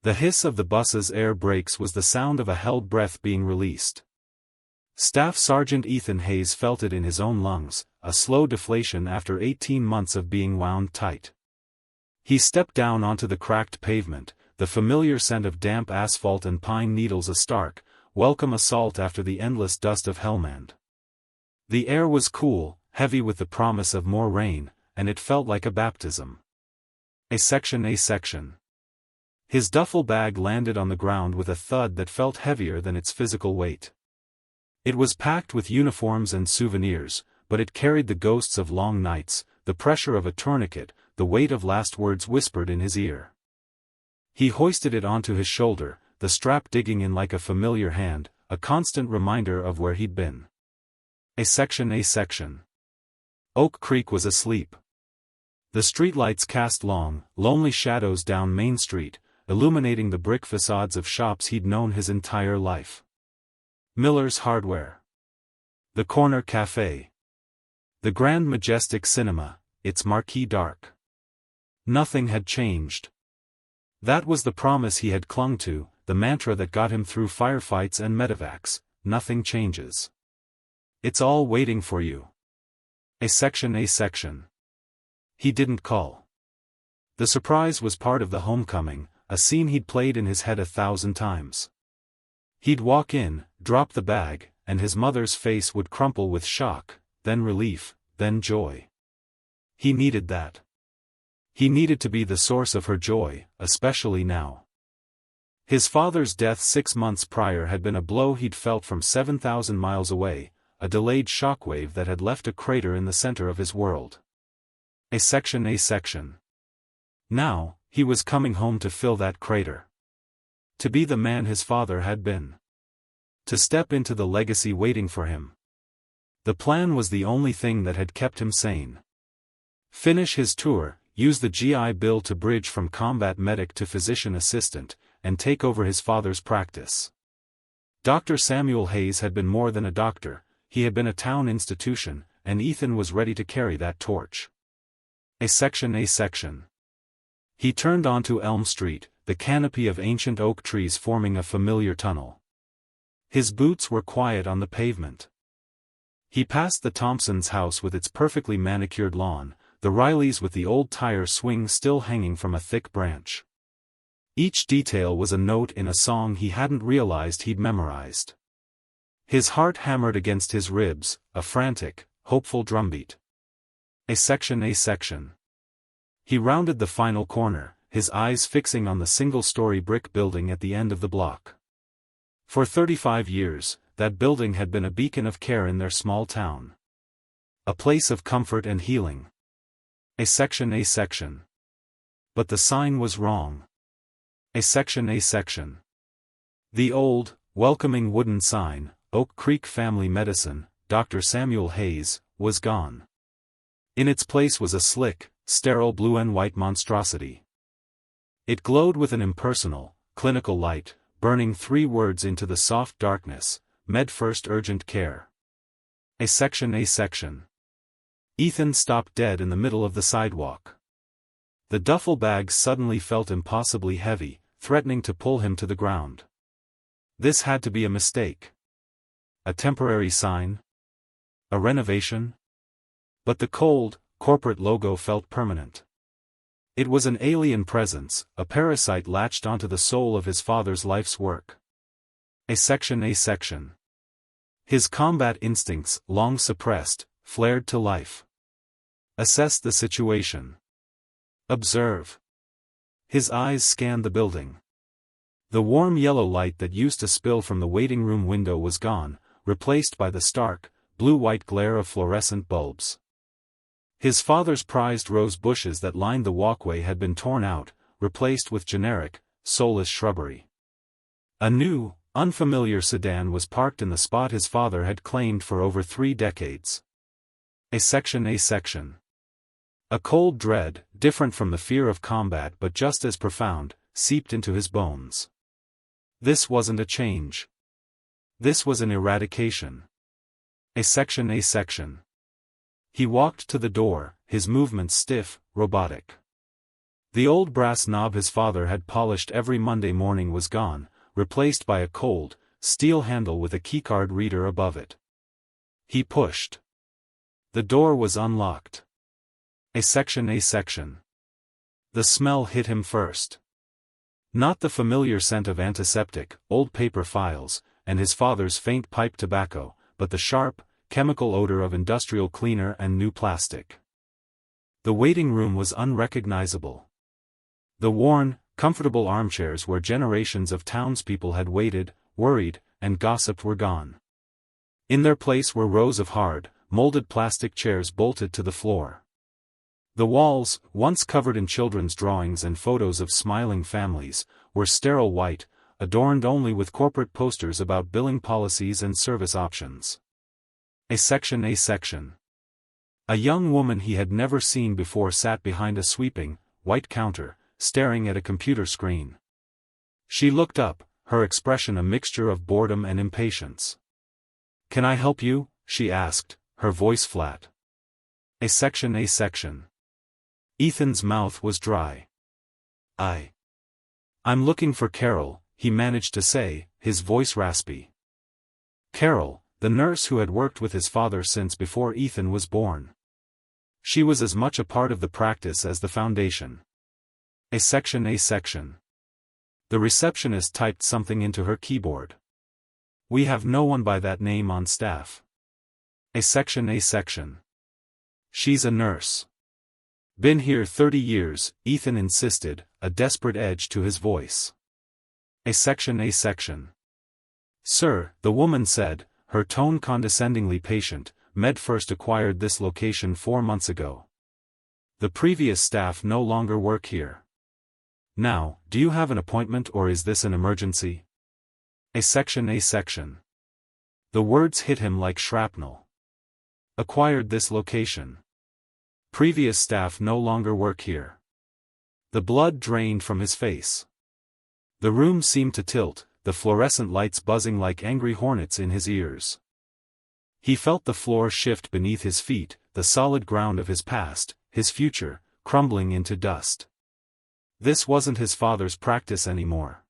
The hiss of the bus's air brakes was the sound of a held breath being released. Staff Sergeant Ethan Hayes felt it in his own lungs, a slow deflation after 18 months of being wound tight. He stepped down onto the cracked pavement, the familiar scent of damp asphalt and pine needles a stark, welcome assault after the endless dust of Helmand. The air was cool, heavy with the promise of more rain, and it felt like a baptism. A section. His duffel bag landed on the ground with a thud that felt heavier than its physical weight. It was packed with uniforms and souvenirs, but it carried the ghosts of long nights, the pressure of a tourniquet, the weight of last words whispered in his ear. He hoisted it onto his shoulder, the strap digging in like a familiar hand, a constant reminder of where he'd been. A section. Oak Creek was asleep. The streetlights cast long, lonely shadows down Main Street, illuminating the brick facades of shops he'd known his entire life. Miller's Hardware. The Corner Café. The Grand Majestic Cinema, its marquee dark. Nothing had changed. That was the promise he had clung to, the mantra that got him through firefights and medevacs: nothing changes. It's all waiting for you. A section. He didn't call. The surprise was part of the homecoming, a scene he'd played in his head 1,000 times. He'd walk in, drop the bag, and his mother's face would crumple with shock, then relief, then joy. He needed that. He needed to be the source of her joy, especially now. His father's death 6 months prior had been a blow he'd felt from 7,000 miles away, a delayed shockwave that had left a crater in the center of his world. A section. Now, he was coming home to fill that crater. To be the man his father had been. To step into the legacy waiting for him. The plan was the only thing that had kept him sane. Finish his tour, use the GI Bill to bridge from combat medic to physician assistant, and take over his father's practice. Dr. Samuel Hayes had been more than a doctor, he had been a town institution, and Ethan was ready to carry that torch. A section. He turned onto Elm Street, the canopy of ancient oak trees forming a familiar tunnel. His boots were quiet on the pavement. He passed the Thompsons' house with its perfectly manicured lawn, the Rileys with the old tire swing still hanging from a thick branch. Each detail was a note in a song he hadn't realized he'd memorized. His heart hammered against his ribs, a frantic, hopeful drumbeat. A section. He rounded the final corner, his eyes fixing on the single-story brick building at the end of the block. For 35 years, that building had been a beacon of care in their small town. A place of comfort and healing. A section. But the sign was wrong. A section. The old, welcoming wooden sign, Oak Creek Family Medicine, Dr. Samuel Hayes, was gone. In its place was a slick, sterile blue and white monstrosity. It glowed with an impersonal, clinical light, burning 3 words into the soft darkness: Med-First Urgent Care. A section. Ethan stopped dead in the middle of the sidewalk. The duffel bag suddenly felt impossibly heavy, threatening to pull him to the ground. This had to be a mistake. A temporary sign? A renovation? But the cold, corporate logo felt permanent. It was an alien presence, a parasite latched onto the soul of his father's life's work. A section. His combat instincts, long suppressed, flared to life. Assess the situation. Observe. His eyes scanned the building. The warm yellow light that used to spill from the waiting room window was gone, replaced by the stark, blue-white glare of fluorescent bulbs. His father's prized rose bushes that lined the walkway had been torn out, replaced with generic, soulless shrubbery. A new, unfamiliar sedan was parked in the spot his father had claimed for over 3 decades. A section. A cold dread, different from the fear of combat but just as profound, seeped into his bones. This wasn't a change. This was an eradication. A section. He walked to the door, his movements stiff, robotic. The old brass knob his father had polished every Monday morning was gone, replaced by a cold, steel handle with a keycard reader above it. He pushed. The door was unlocked. A section. The smell hit him first. Not the familiar scent of antiseptic, old paper files, and his father's faint pipe tobacco, but the sharp, chemical odor of industrial cleaner and new plastic. The waiting room was unrecognizable. The worn, comfortable armchairs where generations of townspeople had waited, worried, and gossiped were gone. In their place were rows of hard, molded plastic chairs bolted to the floor. The walls, once covered in children's drawings and photos of smiling families, were sterile white, adorned only with corporate posters about billing policies and service options. A section. A young woman he had never seen before sat behind a sweeping, white counter, staring at a computer screen. She looked up, her expression a mixture of boredom and impatience. "Can I help you?" she asked, her voice flat. A section. Ethan's mouth was dry. I'm looking for Carol," he managed to say, his voice raspy. Carol, the nurse who had worked with his father since before Ethan was born. She was as much a part of the practice as the foundation. A section. The receptionist typed something into her keyboard. "We have no one by that name on staff." A section. "She's a nurse. Been here 30 years, Ethan insisted, a desperate edge to his voice. A section. "Sir," the woman said, her tone condescendingly patient, "Med first acquired this location 4 months ago. The previous staff no longer work here. Now, do you have an appointment or is this an emergency?" A section. The words hit him like shrapnel. Acquired this location. Previous staff no longer work here. The blood drained from his face. The room seemed to tilt, the fluorescent lights buzzing like angry hornets in his ears. He felt the floor shift beneath his feet, the solid ground of his past, his future, crumbling into dust. This wasn't his father's practice anymore.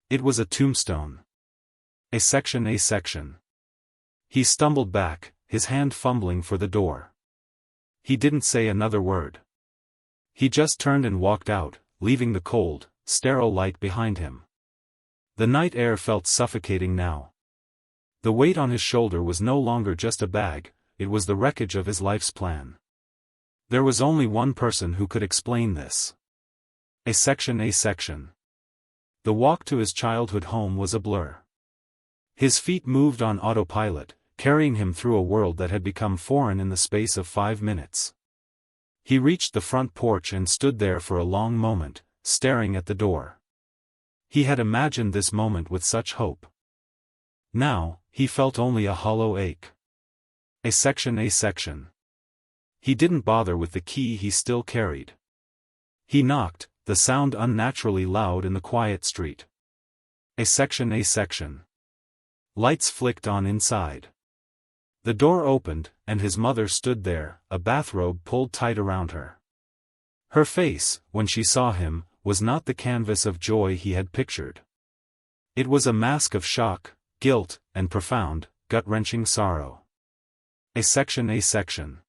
It was a tombstone. A section. He stumbled back, his hand fumbling for the door. He didn't say another word. He just turned and walked out, leaving the cold, sterile light behind him. The night air felt suffocating now. The weight on his shoulder was no longer just a bag, it was the wreckage of his life's plan. There was only one person who could explain this. A section. The walk to his childhood home was a blur. His feet moved on autopilot, carrying him through a world that had become foreign in the space of 5 minutes. He reached the front porch and stood there for a long moment, staring at the door. He had imagined this moment with such hope. Now, he felt only a hollow ache. A section. He didn't bother with the key he still carried. He knocked, the sound unnaturally loud in the quiet street. A section. Lights flicked on inside. The door opened, and his mother stood there, a bathrobe pulled tight around her. Her face, when she saw him, was not the canvas of joy he had pictured. It was a mask of shock, guilt, and profound, gut-wrenching sorrow. A section.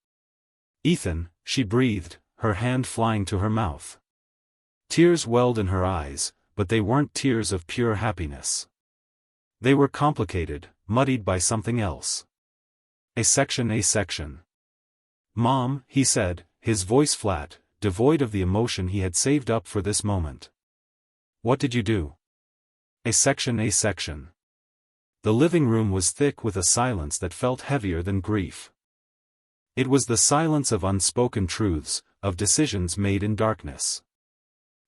"Ethan," she breathed, her hand flying to her mouth. Tears welled in her eyes, but they weren't tears of pure happiness. They were complicated, muddied by something else. A section. "Mom," he said, his voice flat, devoid of the emotion he had saved up for this moment. "What did you do?" A section. The living room was thick with a silence that felt heavier than grief. It was the silence of unspoken truths, of decisions made in darkness.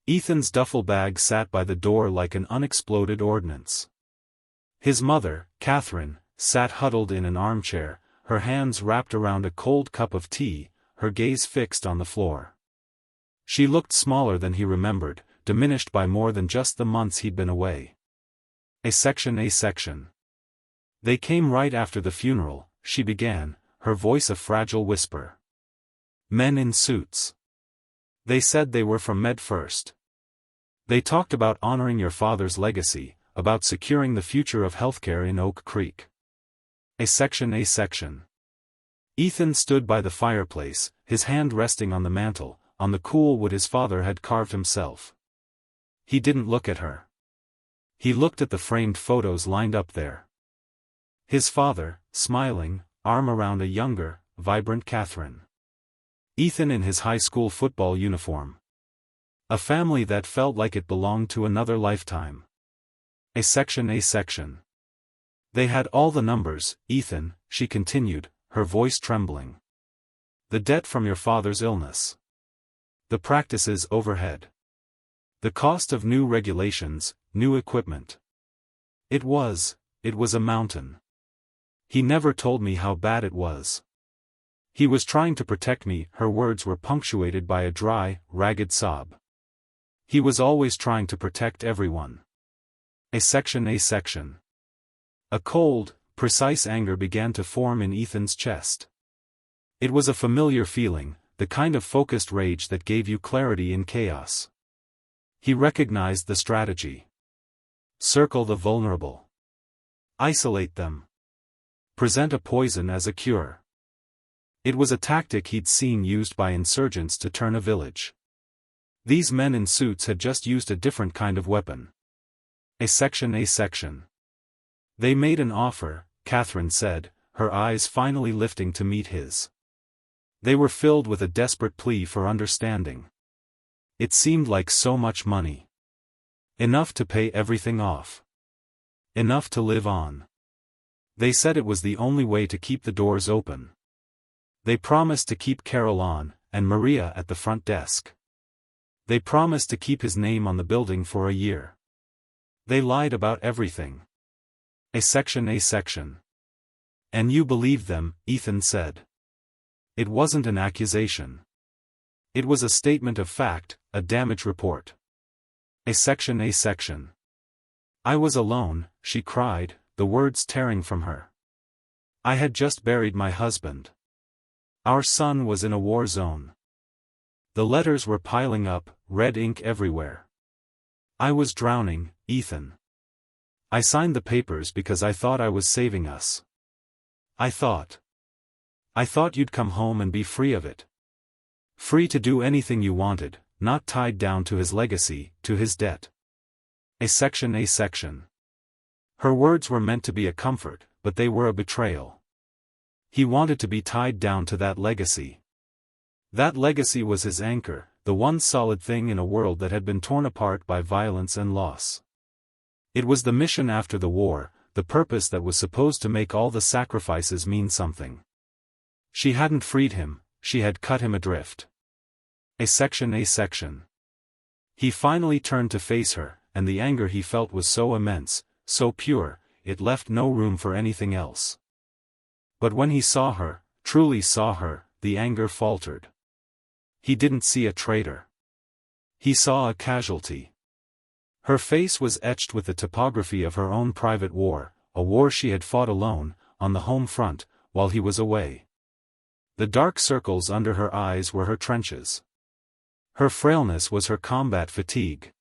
Ethan's duffel bag sat by the door like an unexploded ordnance. His mother, Catherine, sat huddled in an armchair, her hands wrapped around a cold cup of tea, her gaze fixed on the floor. She looked smaller than he remembered, diminished by more than just the months he'd been away. A section. "They came right after the funeral," she began, her voice a fragile whisper. "Men in suits. They said they were from Med First. They talked about honoring your father's legacy, about securing the future of healthcare in Oak Creek. A section. Ethan stood by the fireplace, his hand resting on the mantel, on the cool wood his father had carved himself. He didn't look at her. He looked at the framed photos lined up there. His father, smiling, arm around a younger, vibrant Catherine. Ethan in his high school football uniform. A family that felt like it belonged to another lifetime. A section. They had all the numbers, Ethan, she continued, her voice trembling. The debt from your father's illness. The practices overhead. The cost of new regulations, new equipment. It was a mountain. He never told me how bad it was. He was trying to protect me, her words were punctuated by a dry, ragged sob. He was always trying to protect everyone. A section. A cold, precise anger began to form in Ethan's chest. It was a familiar feeling, the kind of focused rage that gave you clarity in chaos. He recognized the strategy. Circle the vulnerable. Isolate them. Present a poison as a cure. It was a tactic he'd seen used by insurgents to turn a village. These men in suits had just used a different kind of weapon. A section. They made an offer, Catherine said, her eyes finally lifting to meet his. They were filled with a desperate plea for understanding. It seemed like so much money. Enough to pay everything off. Enough to live on. They said it was the only way to keep the doors open. They promised to keep Carol on, and Maria at the front desk. They promised to keep his name on the building for a year. They lied about everything. A section. And you believed them, Ethan said. It wasn't an accusation. It was a statement of fact, a damage report. A section. I was alone, she cried, the words tearing from her. I had just buried my husband. Our son was in a war zone. The letters were piling up, red ink everywhere. I was drowning, Ethan. I signed the papers because I thought I was saving us. I thought you'd come home and be free of it. Free to do anything you wanted, not tied down to his legacy, to his debt. A section. Her words were meant to be a comfort, but they were a betrayal. He wanted to be tied down to that legacy. That legacy was his anchor, the one solid thing in a world that had been torn apart by violence and loss. It was the mission after the war, the purpose that was supposed to make all the sacrifices mean something. She hadn't freed him, she had cut him adrift. A section. He finally turned to face her, and the anger he felt was so immense, so pure, it left no room for anything else. But when he saw her, truly saw her, the anger faltered. He didn't see a traitor. He saw a casualty. Her face was etched with the topography of her own private war, a war she had fought alone, on the home front, while he was away. The dark circles under her eyes were her trenches. Her frailness was her combat fatigue.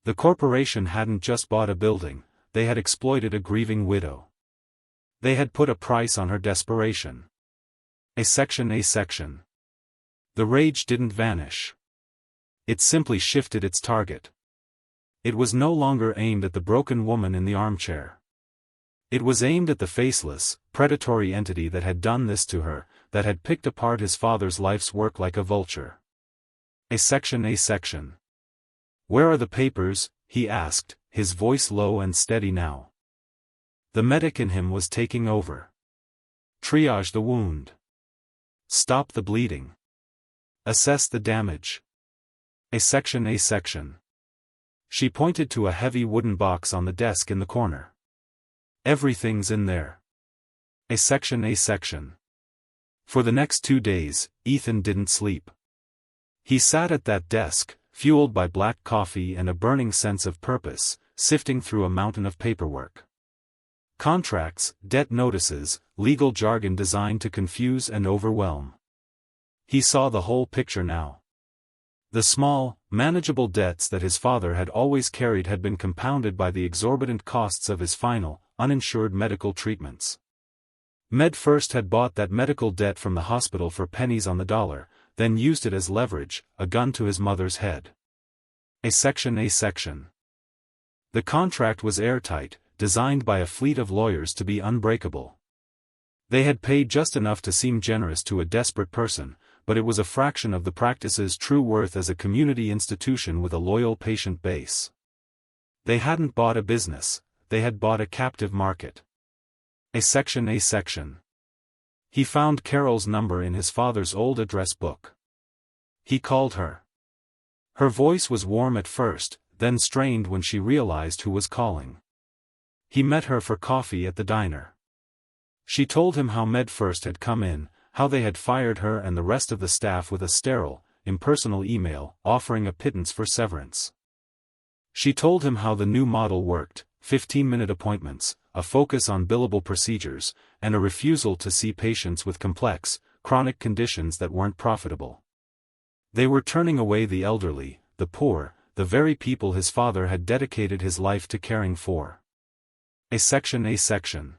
The corporation hadn't just bought a building, they had exploited a grieving widow. They had put a price on her desperation. A section. The rage didn't vanish. It simply shifted its target. It was no longer aimed at the broken woman in the armchair. It was aimed at the faceless, predatory entity that had done this to her, that had picked apart his father's life's work like a vulture. A section. Where are the papers? He asked, his voice low and steady now. The medic in him was taking over. Triage the wound. Stop the bleeding. Assess the damage. A section. She pointed to a heavy wooden box on the desk in the corner. Everything's in there. A section. For the next 2 days, Ethan didn't sleep. He sat at that desk, fueled by black coffee and a burning sense of purpose, sifting through a mountain of paperwork. Contracts, debt notices, legal jargon designed to confuse and overwhelm. He saw the whole picture now. The small, manageable debts that his father had always carried had been compounded by the exorbitant costs of his final, uninsured medical treatments. Med First had bought that medical debt from the hospital for pennies on the dollar, then used it as leverage, a gun to his mother's head. A section. The contract was airtight, designed by a fleet of lawyers to be unbreakable. They had paid just enough to seem generous to a desperate person, but it was a fraction of the practice's true worth as a community institution with a loyal patient base. They hadn't bought a business, they had bought a captive market. A section. He found Carol's number in his father's old address book. He called her. Her voice was warm at first, then strained when she realized who was calling. He met her for coffee at the diner. She told him how Med First had come in, how they had fired her and the rest of the staff with a sterile, impersonal email, offering a pittance for severance. She told him how the new model worked, 15-minute appointments, a focus on billable procedures, and a refusal to see patients with complex, chronic conditions that weren't profitable. They were turning away the elderly, the poor, the very people his father had dedicated his life to caring for. A section.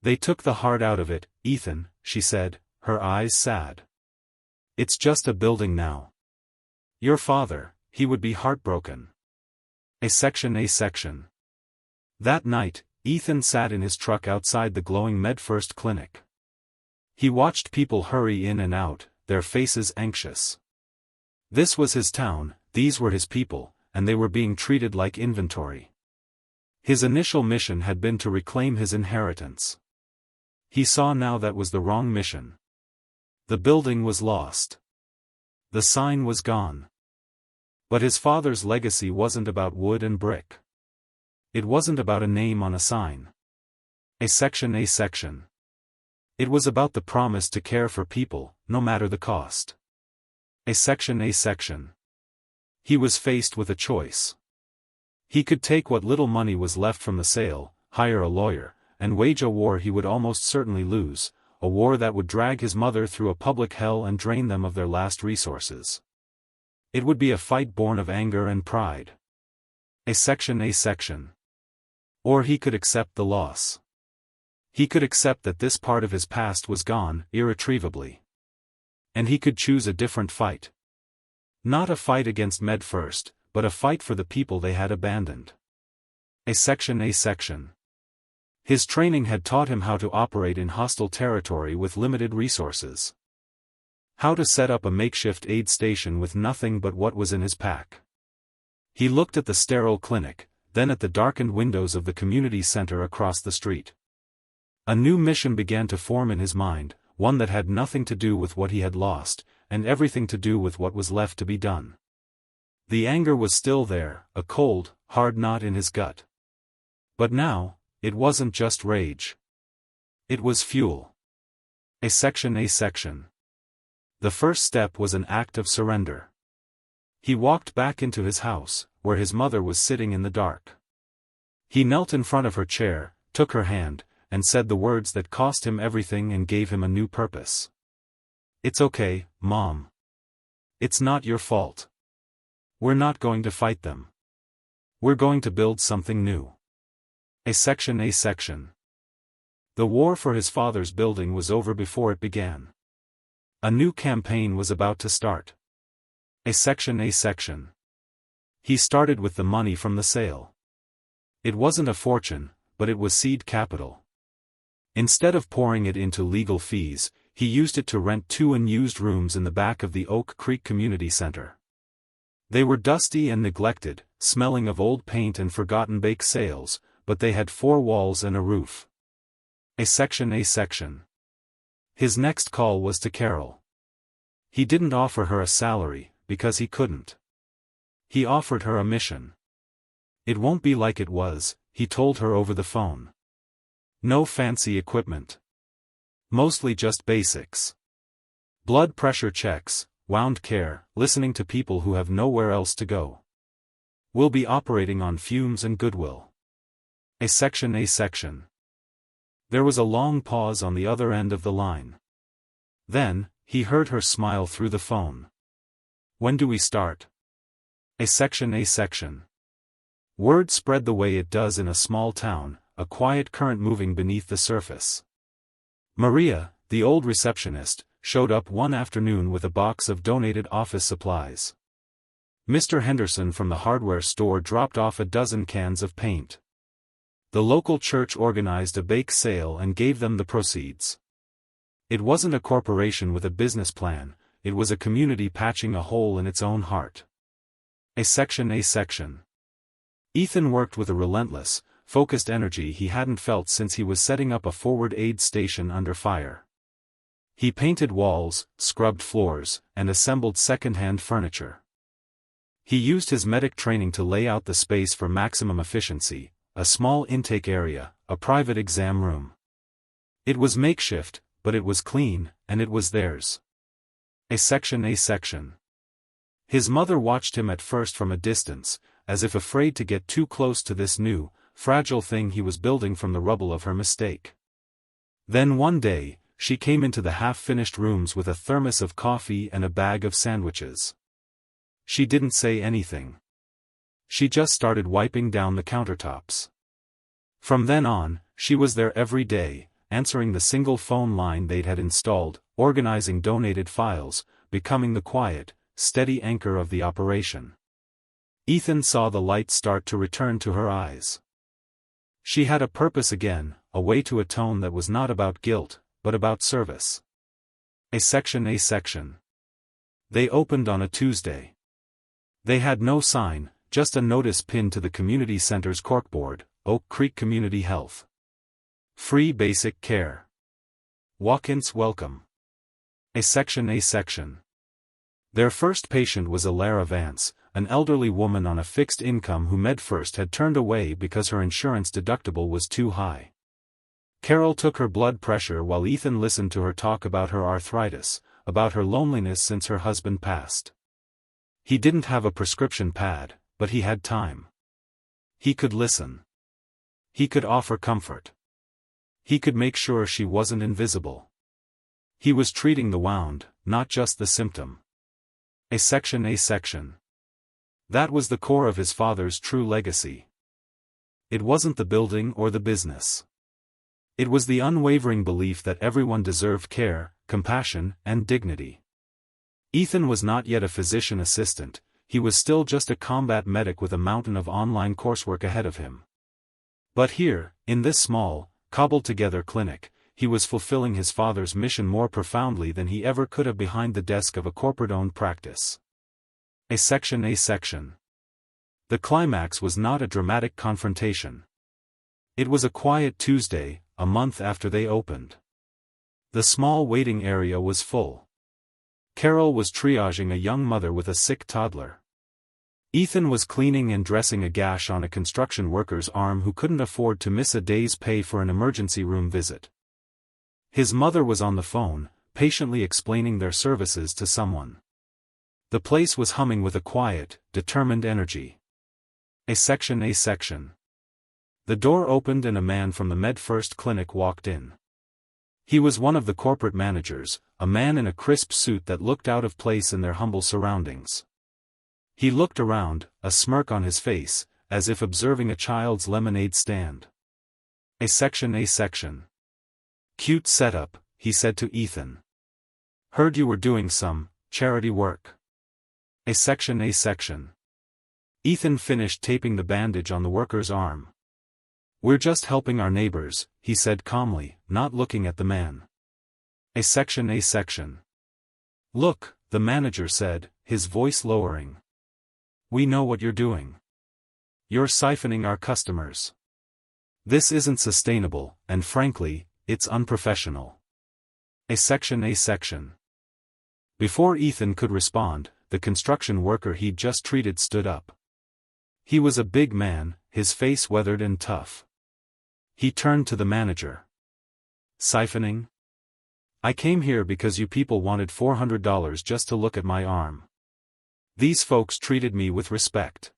They took the heart out of it, Ethan, she said, her eyes sad. It's just a building now. Your father, he would be heartbroken. A section. That night, Ethan sat in his truck outside the glowing Med First clinic. He watched people hurry in and out, their faces anxious. This was his town, these were his people, and they were being treated like inventory. His initial mission had been to reclaim his inheritance. He saw now that was the wrong mission. The building was lost. The sign was gone. But his father's legacy wasn't about wood and brick. It wasn't about a name on a sign. A section. It was about the promise to care for people, no matter the cost. A section. He was faced with a choice. He could take what little money was left from the sale, hire a lawyer, and wage a war he would almost certainly lose, a war that would drag his mother through a public hell and drain them of their last resources. It would be a fight born of anger and pride. A section. Or he could accept the loss. He could accept that this part of his past was gone, irretrievably. And he could choose a different fight. Not a fight against Med First, but a fight for the people they had abandoned. A section. His training had taught him how to operate in hostile territory with limited resources. How to set up a makeshift aid station with nothing but what was in his pack. He looked at the sterile clinic, then at the darkened windows of the community center across the street. A new mission began to form in his mind, one that had nothing to do with what he had lost, and everything to do with what was left to be done. The anger was still there, a cold, hard knot in his gut. But now, it wasn't just rage. It was fuel. A section. The first step was an act of surrender. He walked back into his house, where his mother was sitting in the dark. He knelt in front of her chair, took her hand, and said the words that cost him everything and gave him a new purpose. It's okay, Mom. It's not your fault. We're not going to fight them. We're going to build something new. A section. The war for his father's building was over before it began. A new campaign was about to start. A section. He started with the money from the sale. It wasn't a fortune, but it was seed capital. Instead of pouring it into legal fees, he used it to rent 2 unused rooms in the back of the Oak Creek Community Center. They were dusty and neglected, smelling of old paint and forgotten bake sales, but they had 4 walls and a roof. A section. His next call was to Carol. He didn't offer her a salary, because he couldn't. He offered her a mission. It won't be like it was, he told her over the phone. No fancy equipment. Mostly just basics. Blood pressure checks, wound care, listening to people who have nowhere else to go. We'll be operating on fumes and goodwill. A section. There was a long pause on the other end of the line. Then, he heard her smile through the phone. When do we start? A section. Word spread the way it does in a small town, a quiet current moving beneath the surface. Maria, the old receptionist, showed up one afternoon with a box of donated office supplies. Mr. Henderson from the hardware store dropped off a dozen cans of paint. The local church organized a bake sale and gave them the proceeds. It wasn't a corporation with a business plan, it was a community patching a hole in its own heart. A section. Ethan worked with a relentless, focused energy he hadn't felt since he was setting up a forward aid station under fire. He painted walls, scrubbed floors, and assembled second-hand furniture. He used his medic training to lay out the space for maximum efficiency, a small intake area, a private exam room. It was makeshift, but it was clean, and it was theirs. A section. His mother watched him at first from a distance, as if afraid to get too close to this new, fragile thing he was building from the rubble of her mistake. Then one day, she came into the half-finished rooms with a thermos of coffee and a bag of sandwiches. She didn't say anything. She just started wiping down the countertops. From then on, she was there every day, answering the single phone line they'd had installed, organizing donated files, becoming the quiet, steady anchor of the operation. Ethan saw the light start to return to her eyes. She had a purpose again, a way to atone that was not about guilt, but about service. A section. They opened on a Tuesday. They had no sign, just a notice pinned to the community center's corkboard, Oak Creek Community Health. Free basic care. Walk-ins welcome. A section. Their first patient was Alara Vance, an elderly woman on a fixed income who MedFirst had turned away because her insurance deductible was too high. Carol took her blood pressure while Ethan listened to her talk about her arthritis, about her loneliness since her husband passed. He didn't have a prescription pad, but he had time. He could listen. He could offer comfort. He could make sure she wasn't invisible. He was treating the wound, not just the symptom. A section. That was the core of his father's true legacy. It wasn't the building or the business. It was the unwavering belief that everyone deserved care, compassion, and dignity. Ethan was not yet a physician assistant, he was still just a combat medic with a mountain of online coursework ahead of him. But here, in this small, cobbled-together clinic, he was fulfilling his father's mission more profoundly than he ever could have behind the desk of a corporate-owned practice. A section. The climax was not a dramatic confrontation. It was a quiet Tuesday, a month after they opened. The small waiting area was full. Carol was triaging a young mother with a sick toddler. Ethan was cleaning and dressing a gash on a construction worker's arm who couldn't afford to miss a day's pay for an emergency room visit. His mother was on the phone, patiently explaining their services to someone. The place was humming with a quiet, determined energy. A section. The door opened and a man from the MedFirst clinic walked in. He was one of the corporate managers, a man in a crisp suit that looked out of place in their humble surroundings. He looked around, a smirk on his face, as if observing a child's lemonade stand. A section. Cute setup, he said to Ethan. Heard you were doing some charity work. A section. Ethan finished taping the bandage on the worker's arm. We're just helping our neighbors, he said calmly, not looking at the man. A section. Look, the manager said, his voice lowering. We know what you're doing. You're siphoning our customers. This isn't sustainable, and frankly, it's unprofessional. A section. Before Ethan could respond, the construction worker he'd just treated stood up. He was a big man, his face weathered and tough. He turned to the manager. Siphoning? I came here because you people wanted $400 just to look at my arm. These folks treated me with respect.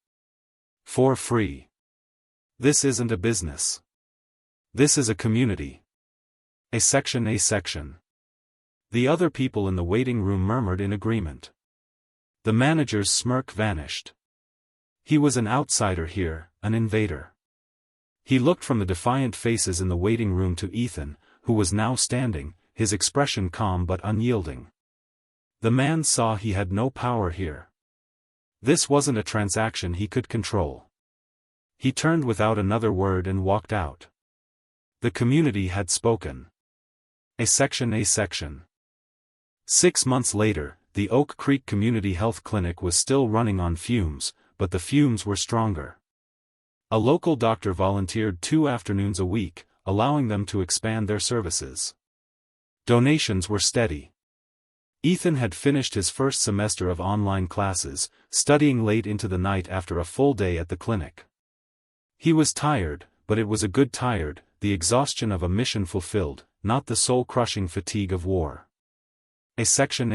For free. This isn't a business. This is a community. A section. The other people in the waiting room murmured in agreement. The manager's smirk vanished. He was an outsider here, an invader. He looked from the defiant faces in the waiting room to Ethan, who was now standing, his expression calm but unyielding. The man saw he had no power here. This wasn't a transaction he could control. He turned without another word and walked out. The community had spoken. A section. 6 months later, the Oak Creek Community Health Clinic was still running on fumes, but the fumes were stronger. A local doctor volunteered 2 afternoons a week, allowing them to expand their services. Donations were steady. Ethan had finished his first semester of online classes, studying late into the night after a full day at the clinic. He was tired, but it was a good tired, the exhaustion of a mission fulfilled, not the soul-crushing fatigue of war. A section.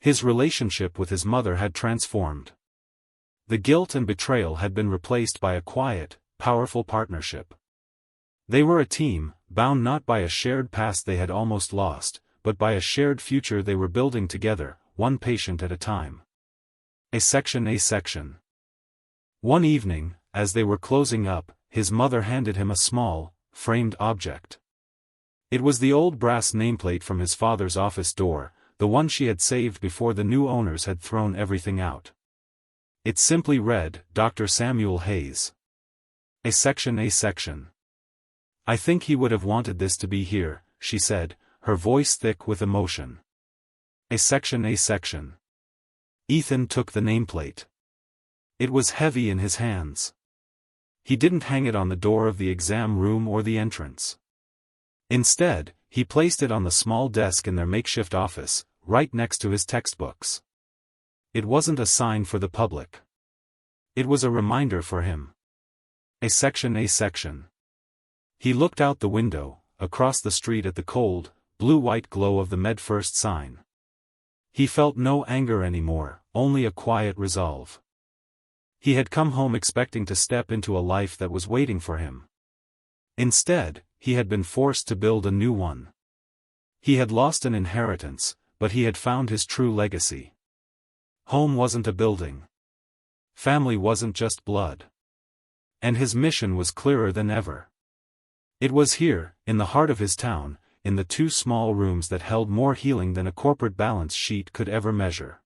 His relationship with his mother had transformed. The guilt and betrayal had been replaced by a quiet, powerful partnership. They were a team, bound not by a shared past they had almost lost, but by a shared future they were building together, one patient at a time. A section. One evening, as they were closing up, his mother handed him a small, framed object. It was the old brass nameplate from his father's office door, the one she had saved before the new owners had thrown everything out. It simply read, Dr. Samuel Hayes. A section. I think he would have wanted this to be here, she said, her voice thick with emotion. A section. Ethan took the nameplate. It was heavy in his hands. He didn't hang it on the door of the exam room or the entrance. Instead, he placed it on the small desk in their makeshift office, right next to his textbooks. It wasn't a sign for the public. It was a reminder for him. A section. He looked out the window, across the street at the cold, blue-white glow of the MedFirst sign. He felt no anger anymore, only a quiet resolve. He had come home expecting to step into a life that was waiting for him. Instead, he had been forced to build a new one. He had lost an inheritance, but he had found his true legacy. Home wasn't a building. Family wasn't just blood. And his mission was clearer than ever. It was here, in the heart of his town, in the 2 small rooms that held more healing than a corporate balance sheet could ever measure.